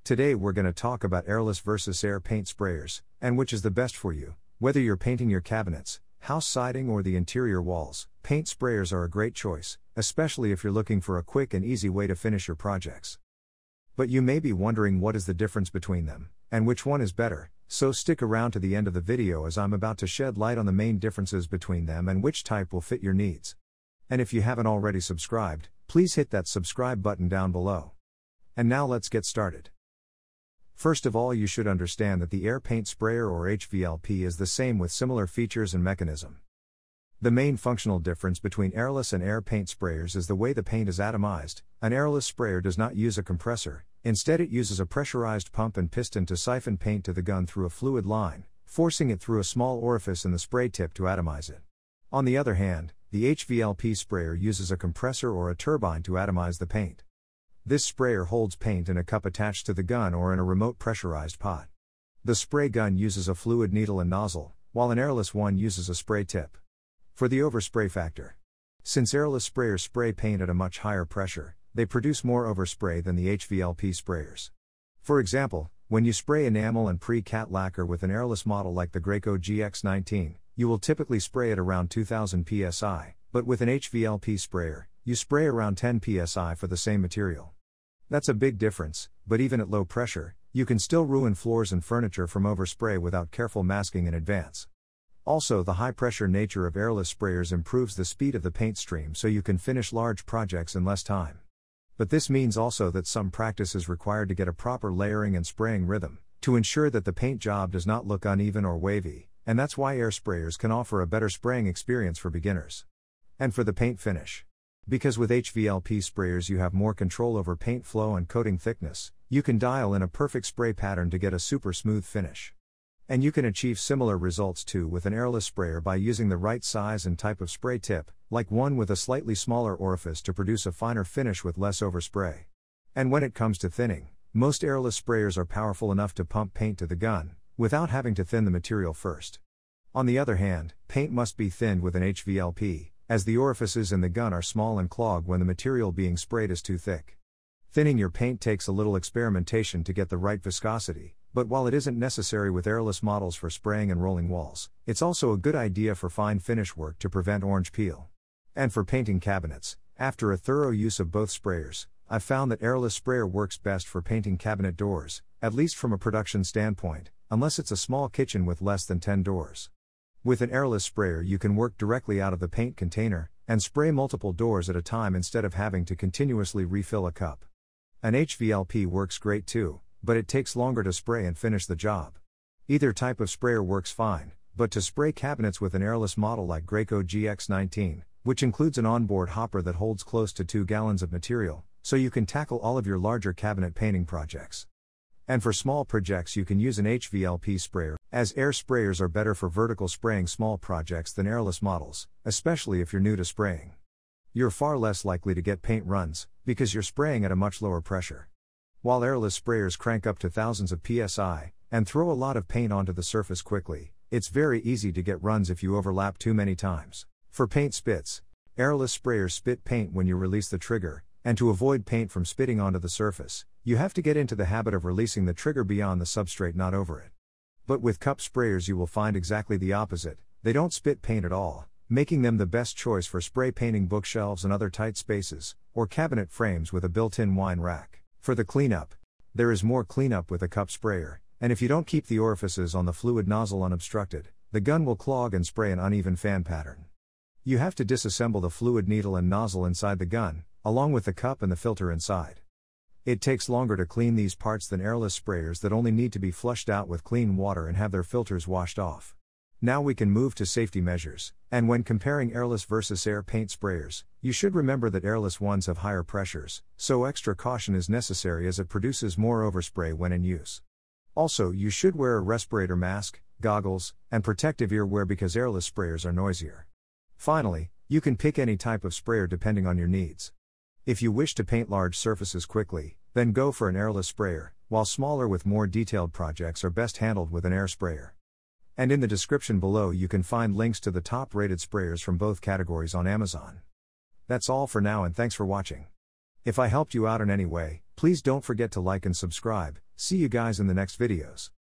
Today we're going to talk about airless versus air paint sprayers, and which is the best for you. Whether you're painting your cabinets, house siding or the interior walls, paint sprayers are a great choice, especially if you're looking for a quick and easy way to finish your projects. But you may be wondering what is the difference between them, and which one is better, so stick around to the end of the video as I'm about to shed light on the main differences between them and which type will fit your needs. And if you haven't already subscribed, please hit that subscribe button down below. And now let's get started. First of all, you should understand that the air paint sprayer or HVLP is the same with similar features and mechanism. The main functional difference between airless and air paint sprayers is the way the paint is atomized. An airless sprayer does not use a compressor, instead it uses a pressurized pump and piston to siphon paint to the gun through a fluid line, forcing it through a small orifice in the spray tip to atomize it. On the other hand, the HVLP sprayer uses a compressor or a turbine to atomize the paint. This sprayer holds paint in a cup attached to the gun or in a remote pressurized pot. The spray gun uses a fluid needle and nozzle, while an airless one uses a spray tip. For the overspray factor. Since airless sprayers spray paint at a much higher pressure, they produce more overspray than the HVLP sprayers. For example, when you spray enamel and pre-cat lacquer with an airless model like the Graco GX19, you will typically spray at around 2000 psi, but with an HVLP sprayer, you spray around 10 psi for the same material. That's a big difference, but even at low pressure, you can still ruin floors and furniture from overspray without careful masking in advance. Also, the high-pressure nature of airless sprayers improves the speed of the paint stream so you can finish large projects in less time. But this means also that some practice is required to get a proper layering and spraying rhythm, to ensure that the paint job does not look uneven or wavy, and that's why air sprayers can offer a better spraying experience for beginners. And for the paint finish. Because with HVLP sprayers you have more control over paint flow and coating thickness, you can dial in a perfect spray pattern to get a super smooth finish. And you can achieve similar results too with an airless sprayer by using the right size and type of spray tip, like one with a slightly smaller orifice to produce a finer finish with less overspray. And when it comes to thinning, most airless sprayers are powerful enough to pump paint to the gun, without having to thin the material first. On the other hand, paint must be thinned with an HVLP, as the orifices in the gun are small and clog when the material being sprayed is too thick. Thinning your paint takes a little experimentation to get the right viscosity, but while it isn't necessary with airless models for spraying and rolling walls, it's also a good idea for fine finish work to prevent orange peel. And for painting cabinets, after a thorough use of both sprayers, I've found that airless sprayer works best for painting cabinet doors, at least from a production standpoint, unless it's a small kitchen with less than 10 doors. With an airless sprayer you can work directly out of the paint container, and spray multiple doors at a time instead of having to continuously refill a cup. An HVLP works great too, but it takes longer to spray and finish the job. Either type of sprayer works fine, but to spray cabinets with an airless model like Graco GX19, which includes an onboard hopper that holds close to 2 gallons of material, so you can tackle all of your larger cabinet painting projects. And for small projects you can use an HVLP sprayer, as air sprayers are better for vertical spraying small projects than airless models, especially if you're new to spraying. You're far less likely to get paint runs, because you're spraying at a much lower pressure. While airless sprayers crank up to thousands of psi, and throw a lot of paint onto the surface quickly, it's very easy to get runs if you overlap too many times. For paint spits, airless sprayers spit paint when you release the trigger, and to avoid paint from spitting onto the surface, you have to get into the habit of releasing the trigger beyond the substrate, not over it. But with cup sprayers you will find exactly the opposite. They don't spit paint at all, making them the best choice for spray painting bookshelves and other tight spaces, or cabinet frames with a built-in wine rack. For the cleanup, there is more cleanup with a cup sprayer, and if you don't keep the orifices on the fluid nozzle unobstructed, the gun will clog and spray an uneven fan pattern. You have to disassemble the fluid needle and nozzle inside the gun, along with the cup and the filter inside. It takes longer to clean these parts than airless sprayers that only need to be flushed out with clean water and have their filters washed off. Now we can move to safety measures, and when comparing airless versus air paint sprayers, you should remember that airless ones have higher pressures, so extra caution is necessary as it produces more overspray when in use. Also, you should wear a respirator mask, goggles, and protective earwear because airless sprayers are noisier. Finally, you can pick any type of sprayer depending on your needs. If you wish to paint large surfaces quickly, then go for an airless sprayer, while smaller with more detailed projects are best handled with an air sprayer. And in the description below you can find links to the top-rated sprayers from both categories on Amazon. That's all for now and thanks for watching. If I helped you out in any way, please Please don't forget to like and subscribe. See you guys in the next videos.